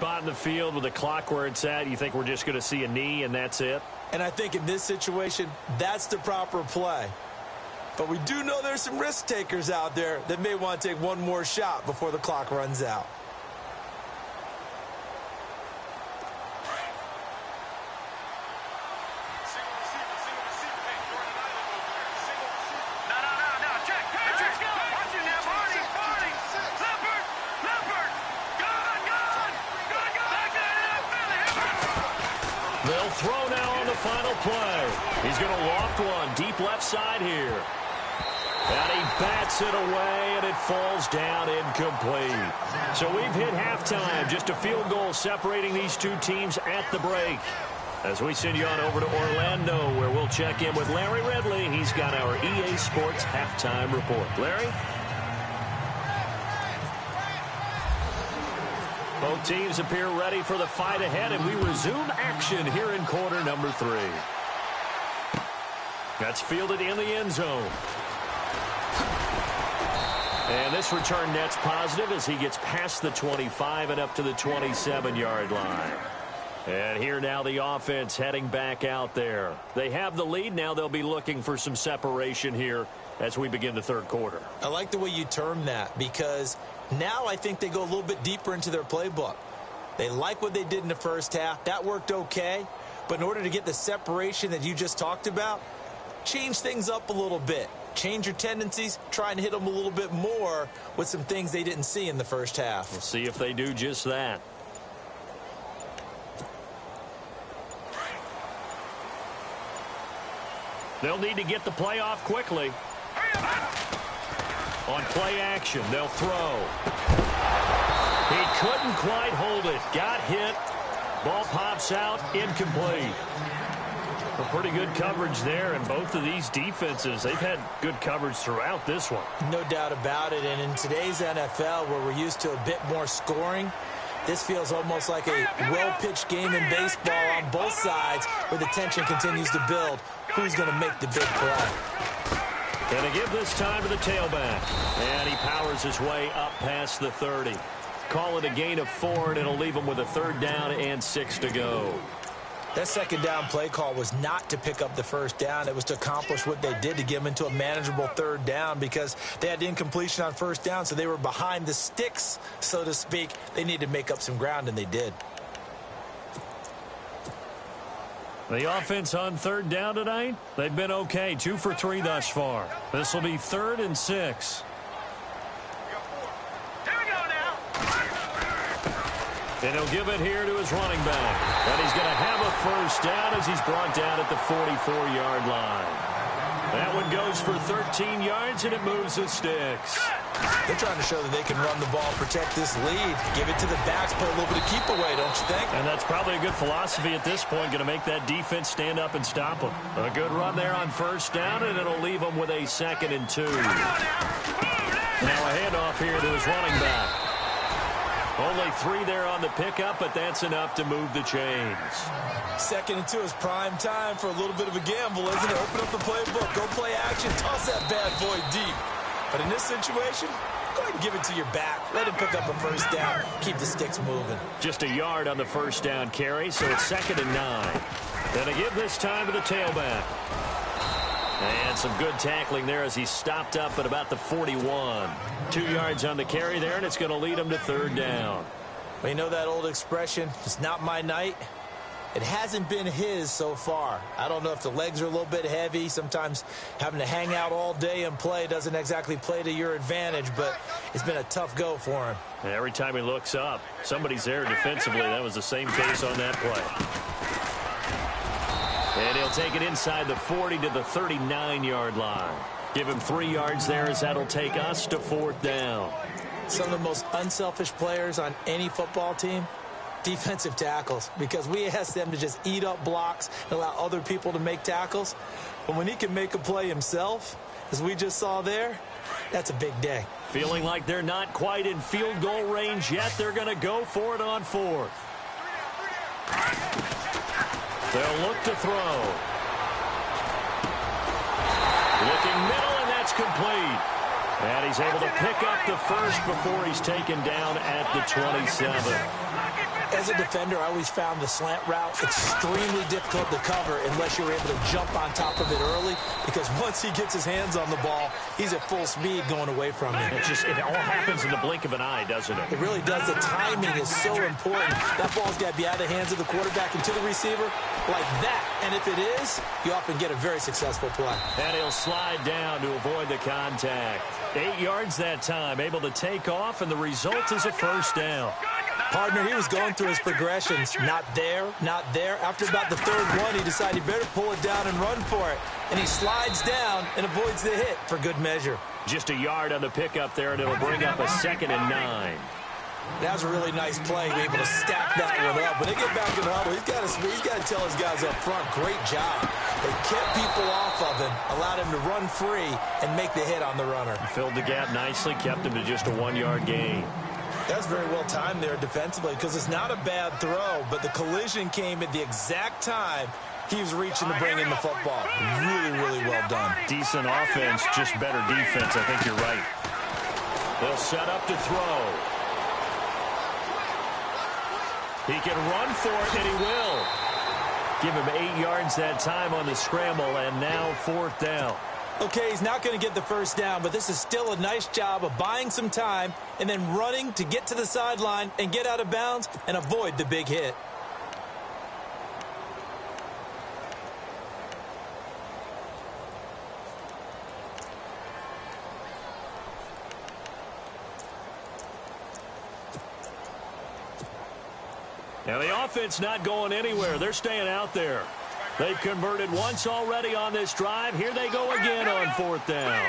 spot in the field with the clock where it's at, you think we're just going to see a knee and that's it? And I think in this situation, that's the proper play. But we do know there's some risk takers out there that may want to take one more shot before the clock runs out. They'll throw now on the final play. He's going to loft one deep left side here. And he bats it away, and it falls down incomplete. So we've hit halftime. Just a field goal separating these two teams at the break. As we send you on over to Orlando, where we'll check in with Larry Ridley. He's got our EA Sports halftime report. Larry? Both teams appear ready for the fight ahead, and we resume action here in quarter number 3. That's fielded in the end zone. And this return net's positive as he gets past the 25 and up to the 27-yard line. And here now the offense heading back out there. They have the lead. Now they'll be looking for some separation here as we begin the third quarter. I like the way you term that, because now I think they go a little bit deeper into their playbook. They like what they did in the first half. That worked okay. But in order to get the separation that you just talked about, change things up a little bit. Change your tendencies. Try and hit them a little bit more with some things they didn't see in the first half. We'll see if they do just that. They'll need to get the play off quickly. On play action, they'll throw. He couldn't quite hold it. Got hit. Ball pops out. Incomplete. A pretty good coverage there, and both of these defenses, they've had good coverage throughout this one. No doubt about it, and in today's NFL, where we're used to a bit more scoring, this feels almost like a well-pitched game in baseball on both sides, where the tension continues to build. Who's going to make the big play? And they give this time to the tailback. And he powers his way up past the 30. Call it a gain of 4, and it'll leave him with a 3rd down and 6 to go. That 2nd down play call was not to pick up the 1st down. It was to accomplish what they did, to get them into a manageable 3rd down, because they had incompletion on 1st down, so they were behind the sticks, so to speak. They needed to make up some ground, and they did. The offense on 3rd down tonight, they've been okay. 2 for 3 thus far. This will be 3rd and 6. And he'll give it here to his running back. And he's going to have a 1st down as he's brought down at the 44-yard line. That one goes for 13 yards, and it moves the sticks. They're trying to show that they can run the ball, protect this lead, give it to the backs, put a little bit of keep away, don't you think? And that's probably a good philosophy at this point, going to make that defense stand up and stop them. A good run there on 1st down, and it'll leave them with a 2nd and 2. Now a handoff here to his running back. Only 3 there on the pickup, but that's enough to move the chains. 2nd and 2 is prime time for a little bit of a gamble, isn't it? Open up the playbook, go play action, toss that bad boy deep. But in this situation, go ahead and give it to your back. Let him pick up a 1st down. Keep the sticks moving. Just a yard on the 1st down carry, so it's 2nd and 9. Then they give this time to the tailback. And some good tackling there as he stopped up at about the 41. 2 yards on the carry there, and it's going to lead him to 3rd down. Well, you know that old expression, it's not my night? It hasn't been his so far. I don't know if the legs are a little bit heavy. Sometimes having to hang out all day and play doesn't exactly play to your advantage, but it's been a tough go for him. And every time he looks up, somebody's there defensively. That was the same case on that play. And he'll take it inside the 40 to the 39-yard line. Give him 3 yards there as that'll take us to 4th down. Some of the most unselfish players on any football team, defensive tackles, because we ask them to just eat up blocks and allow other people to make tackles. But when he can make a play himself, as we just saw there, that's a big day. Feeling like they're not quite in field goal range yet. They're going to go for it on 4th. They'll look to throw. Looking middle, and that's complete. And he's able to pick up the 1st before he's taken down at the 27. As a defender, I always found the slant route extremely difficult to cover unless you're able to jump on top of it early, because once he gets his hands on the ball, he's at full speed going away from you. It all happens in the blink of an eye, doesn't it? It really does. The timing is so important. That ball's got to be out of the hands of the quarterback and to the receiver like that. And if it is, you often get a very successful play. And he'll slide down to avoid the contact. 8 yards that time, able to take off, and the result is a first down. Partner, he was going through his progressions. Not there, not there. After about the third one, he decided he better pull it down and run for it. And he slides down and avoids the hit for good measure. Just a yard on the pickup there, and it'll bring up a 2nd and 9. That was a really nice play, able to stack that one up. When they get back in the huddle, he's got to tell his guys up front, great job. They kept people off of him, allowed him to run free and make the hit on the runner. Filled the gap nicely, kept him to just a 1-yard gain. That's very well timed there defensively, because it's not a bad throw, but the collision came at the exact time he was reaching to bring in the football. Really, really well done. Decent offense, just better defense. I think you're right. They'll set up to throw. He can run for it, and he will. Give him 8 yards that time on the scramble, and now 4th down. Okay, he's not going to get the first down, but this is still a nice job of buying some time and then running to get to the sideline and get out of bounds and avoid the big hit. Now the offense not going anywhere. They're staying out there. They've converted once already on this drive. Here they go again on 4th down.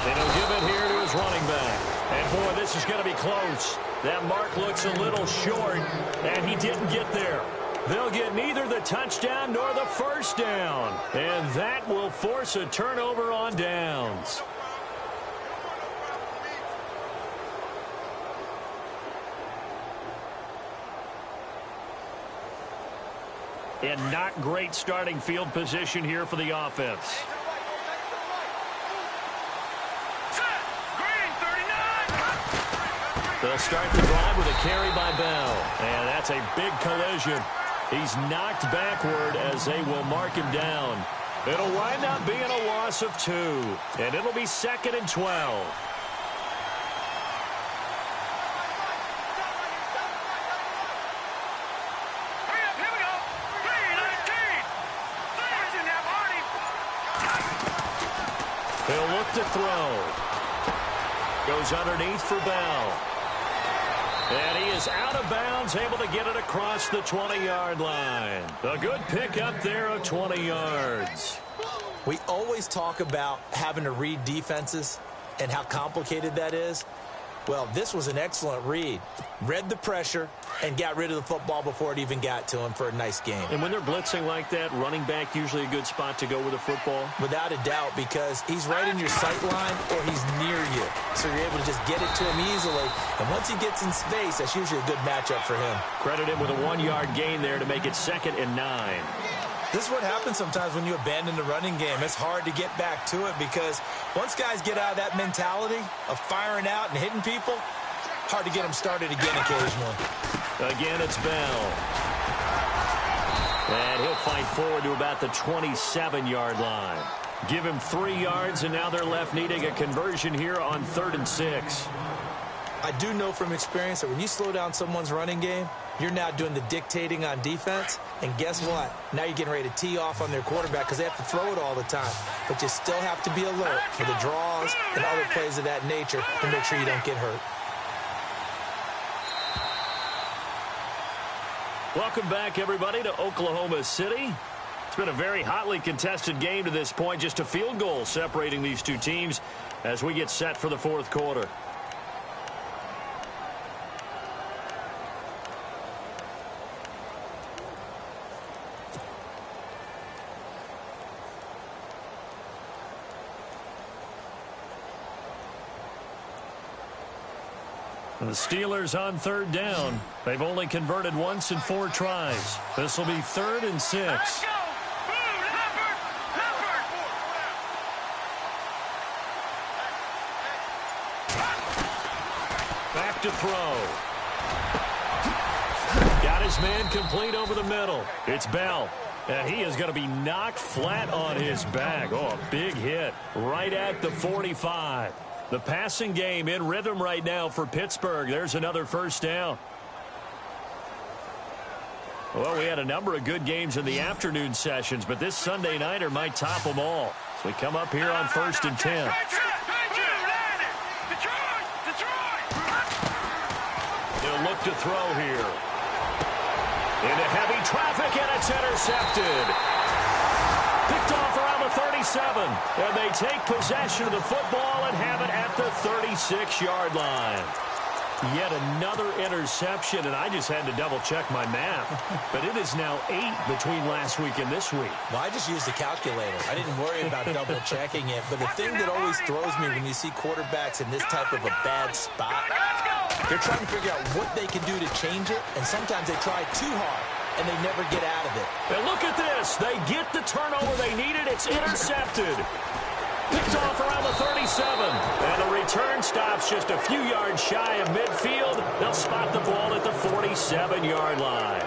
And he'll give it here to his running back. And, boy, this is going to be close. That mark looks a little short, and he didn't get there. They'll get neither the touchdown nor the first down. And that will force a turnover on downs. And not great starting field position here for the offense. They'll start the drive with a carry by Bell. And that's a big collision. He's knocked backward as they will mark him down. It'll wind up being a loss of 2. And it'll be 2nd and 12. He'll look to throw. Goes underneath for Bell. And he is out of bounds, able to get it across the 20-yard line. A good pickup there of 20 yards. We always talk about having to read defenses and how complicated that is. Well, this was an excellent read. Read the pressure and got rid of the football before it even got to him for a nice game. And when they're blitzing like that, running back usually a good spot to go with a football? Without a doubt, because he's right in your sight line or he's near you. So you're able to just get it to him easily. And once he gets in space, that's usually a good matchup for him. Credit him with a 1-yard gain there to make it 2nd and 9. This is what happens sometimes when you abandon the running game. It's hard to get back to it because once guys get out of that mentality of firing out and hitting people, hard to get them started again occasionally. Again, it's Bell. And he'll fight forward to about the 27-yard line. Give him 3 yards, and now they're left needing a conversion here on 3rd and 6. I do know from experience that when you slow down someone's running game, you're now doing the dictating on defense. And guess what? Now you're getting ready to tee off on their quarterback because they have to throw it all the time. But you still have to be alert for the draws and other plays of that nature to make sure you don't get hurt. Welcome back, everybody, to Oklahoma City. It's been a very hotly contested game to this point. Just a field goal separating these two teams as we get set for the 4th quarter. The Steelers on 3rd down. They've only converted once in 4 tries. This will be 3rd and 6. Back to throw. Got his man complete over the middle. It's Bell. And he is going to be knocked flat on his back. Oh, a big hit right at the 45. The passing game in rhythm right now for Pittsburgh. There's another first down. Well, we had a number of good games in the afternoon sessions, but this Sunday nighter might top them all. So we come up here on 1st and 10. He'll look to throw here. Into heavy traffic, and it's intercepted. Picked off around the 37. And they take possession of the football and have it at the 36-yard line. Yet another interception, and I just had to double-check my math. But it is now 8 between last week and this week. Well, I just used the calculator. I didn't worry about double-checking it. But the thing that always throws me when you see quarterbacks in this type of a bad spot, they're trying to figure out what they can do to change it, and sometimes they try too hard, and they never get out of it. And look at this. They get the turnover they needed. It's intercepted. Picked off around the 37. And the return stops just a few yards shy of midfield. They'll spot the ball at the 47-yard line.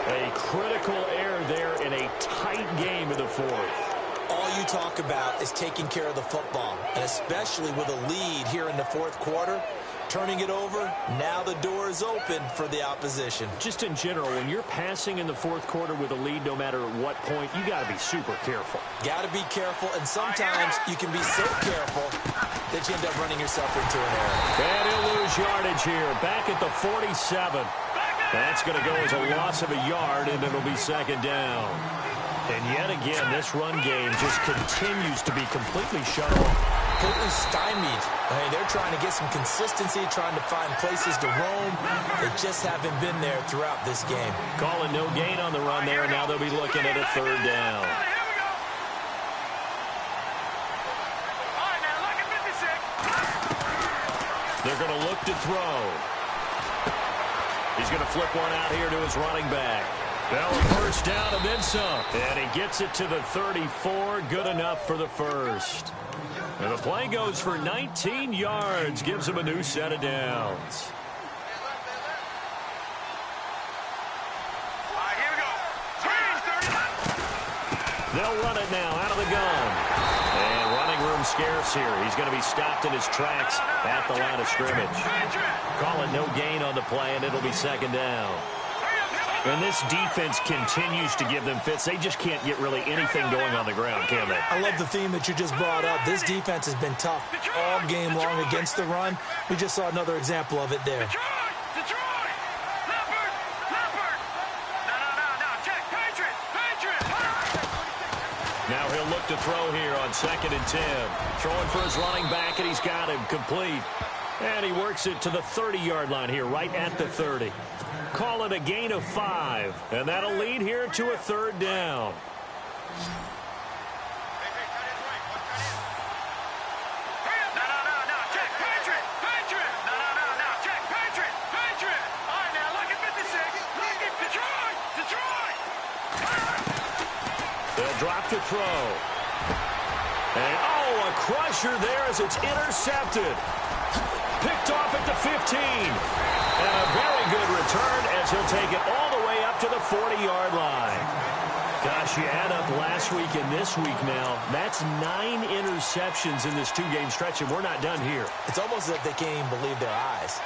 A critical error there in a tight game in the fourth. All you talk about is taking care of the football, and especially with a lead here in the fourth quarter. Turning it over, now the door is open for the opposition. Just in general, when you're passing in the fourth quarter with a lead, no matter at what point, you got to be super careful. Got to be careful, and sometimes you can be so careful that you end up running yourself into an error. And he'll lose yardage here, back at the 47. That's going to go as a loss of a yard, and it'll be second down. And yet again, this run game just continues to be completely shut off. Completely stymied. I mean, they're trying to get some consistency, trying to find places to roam. They just haven't been there throughout this game. Calling no gain on the run there, and now they'll be looking at a third down. They're going to look to throw. He's going to flip one out here to his running back. Bell, first down and then some. And he gets it to the 34. Good enough for the first. And the play goes for 19 yards. Gives him a new set of downs. Here we go. They'll run it now out of the gun. And running room scarce here. He's going to be stopped in his tracks at the line of scrimmage. Call it no gain on the play, and it'll be second down. And this defense continues to give them fits. They just can't get really anything going on the ground, can they? I love the theme that you just brought up. This defense has been tough all game long against the run. We just saw another example of it there. Detroit! Leopard! No, check, Patriot! Now he'll look to throw here on 2nd and 10. Throwing for his running back, and he's got him complete. And he works it to the 30-yard line here, right at the 30. Call it a gain of 5. And that'll lead here to a third down. No, check, Patriot! No, check, Patriot! All right, now, look at 56. Look at Detroit! They'll drop to throw. And, a crusher there as it's intercepted. Picked off at the 15. And a very good return as he'll take it all the way up to the 40-yard line. Gosh, you add up last week and this week now. That's 9 interceptions in this two-game stretch, and we're not done here. It's almost as if they can't even believe their eyes.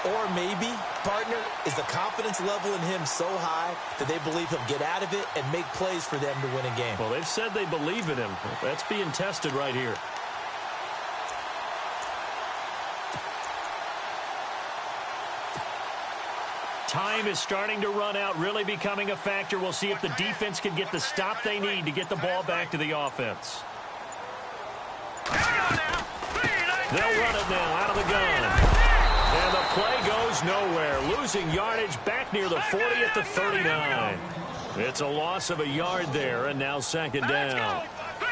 Or maybe, partner, is the confidence level in him so high that they believe he'll get out of it and make plays for them to win a game. Well, they've said they believe in him. That's being tested right here. Time is starting to run out, really becoming a factor. We'll see if the defense can get the stop they need to get the ball back to the offense. They'll run it now out of the gun. And the play goes nowhere. Losing yardage back near the 40 at the 39. It's a loss of a yard there, and now second down.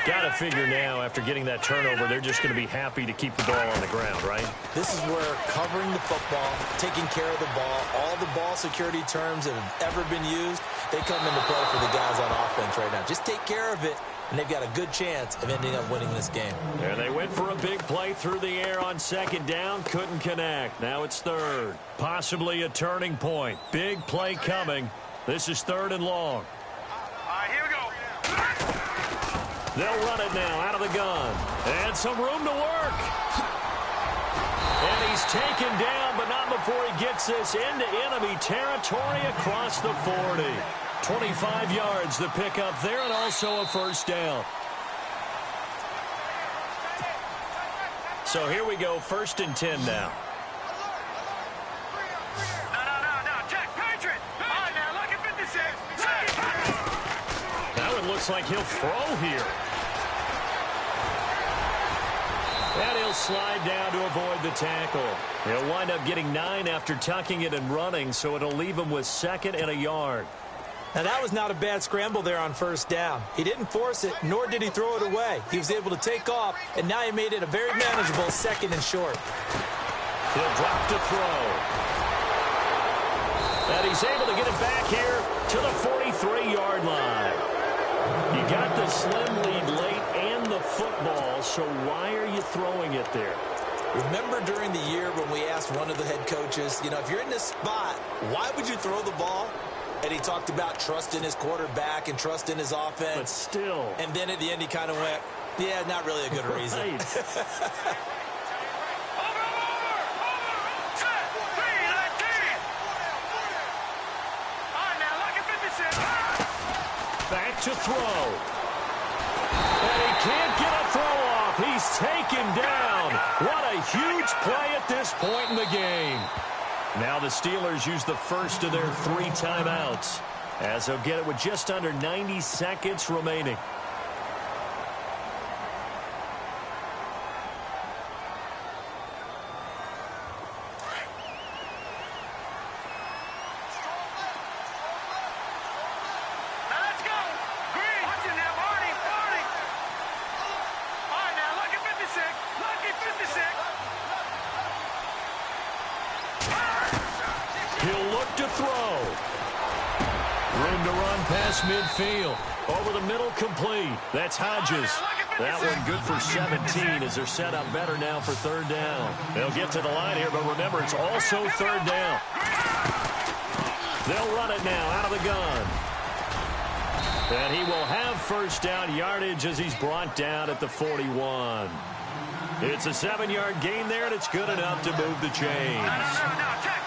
Got to figure now, after getting that turnover, they're just going to be happy to keep the ball on the ground, right? This is where covering the football, taking care of the ball, all the ball security terms that have ever been used, they come into play for the guys on offense right now. Just take care of it, and they've got a good chance of ending up winning this game. And they went for a big play through the air on second down, couldn't connect. Now it's third. Possibly a turning point. Big play coming. This is third and long. All right, here we go. They'll run it now out of the gun. And some room to work. And he's taken down, but not before he gets this into enemy territory across the 40. 25 yards to pick up there, and also a first down. So here we go, 1st and 10 now. No, check, Patriot. All right, now, look at 56. Now it looks like he'll throw here. And he'll slide down to avoid the tackle. He'll wind up getting 9 after tucking it and running, so it'll leave him with 2nd and a yard. Now, that was not a bad scramble there on first down. He didn't force it, nor did he throw it away. He was able to take off, and now he made it a very manageable 2nd and short. He'll drop to throw. And he's able to get it back here to the 43-yard line. You got the slim lead late and the football, so why are you throwing it there? Remember during the year when we asked one of the head coaches, if you're in this spot, why would you throw the ball? And he talked about trust in his quarterback and trust in his offense. But still. And then at the end he kind of went, yeah, not really a good reason. Over. Set. 3-19. All right, now, look at 56. Back to throw. And he can't get a throw off. He's taken down. What a huge play at this point in the game. Now the Steelers use the first of their 3 timeouts, as they'll get it with just under 90 seconds remaining. Now, let's go. Green. Watching now, Marty. All right, now, look at 56. Look at 56. He'll look to throw. Room to run past midfield. Over the middle, complete. That's Hodges. That one good for 17 as they're set up better now for 3rd down. They'll get to the line here, but remember, it's also 3rd down. They'll run it now out of the gun. And he will have 1st down yardage as he's brought down at the 41. It's a 7-yard gain there, and it's good enough to move the chains.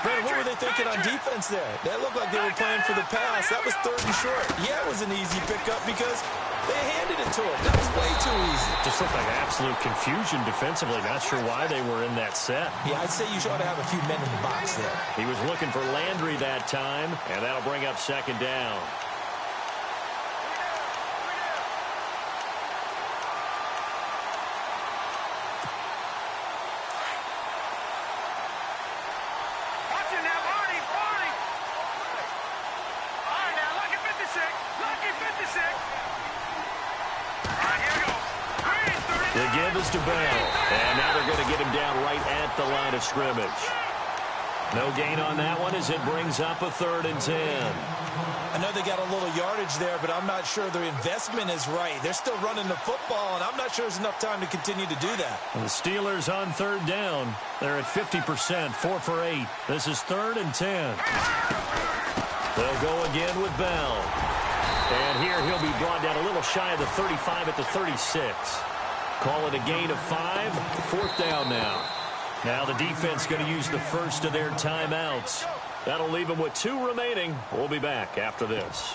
Brandon, what were they thinking on defense there? That looked like they were playing for the pass. That was 3rd and short. Yeah, it was an easy pickup because they handed it to him. That was way too easy. Just looked like absolute confusion defensively. Not sure why they were in that set. Yeah, I'd say you ought to have a few men in the box there. He was looking for Landry that time, and that'll bring up 2nd down. The give is to Bell, and now they're going to get him down right at the line of scrimmage. No gain on that one as it brings up a 3rd and 10. I know they got a little yardage there, but I'm not sure their investment is right. They're still running the football, and I'm not sure there's enough time to continue to do that. And the Steelers on 3rd down. They're at 50%, 4 for 8. This is 3rd and 10. They'll go again with Bell. And here he'll be brought down a little shy of the 35 at the 36. Call it a gain of 5. 4th down now. Now the defense going to use the first of their timeouts. That'll leave them with 2 remaining. We'll be back after this.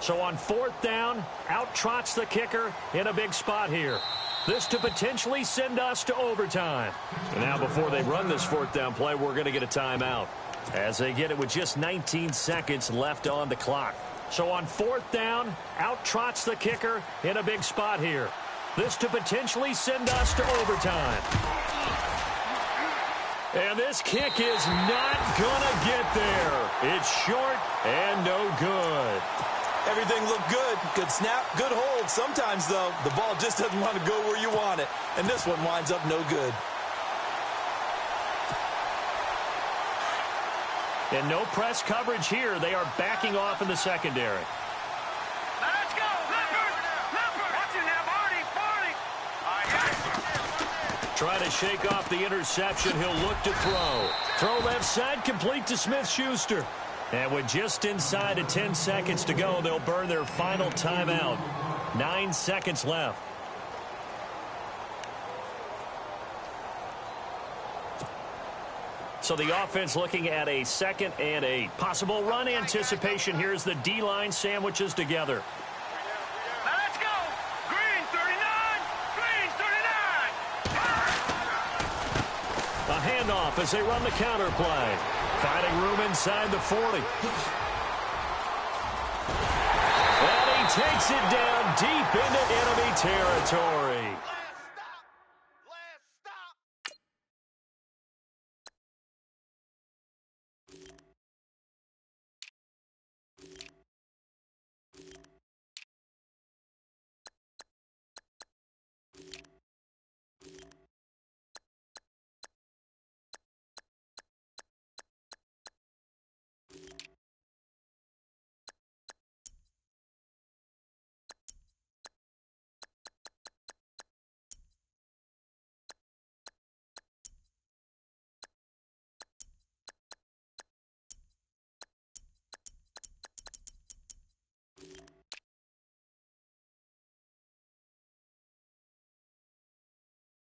So on 4th down, out trots the kicker in a big spot here. This to potentially send us to overtime. And now before they run this 4th down play, we're going to get a timeout as they get it with just 19 seconds left on the clock. So on 4th down, out trots the kicker in a big spot here. This to potentially send us to overtime. And this kick is not going to get there. It's short and no good. Everything looked good. Good snap, good hold. Sometimes, though, the ball just doesn't want to go where you want it. And this one winds up no good. And no press coverage here. They are backing off in the secondary. Now let's go. Leopard. Watch it now, Barney. Trying to shake off the interception. He'll look to throw. Throw left side, complete to Smith-Schuster. And with just inside of 10 seconds to go, they'll burn their final timeout. 9 seconds left. So the offense looking at a 2nd and 8. Possible run anticipation. Here's the D-line sandwiches together. Now let's go. Green 39. Green 39. A handoff as they run the counter play. Finding room inside the 40. And he takes it down deep into enemy territory.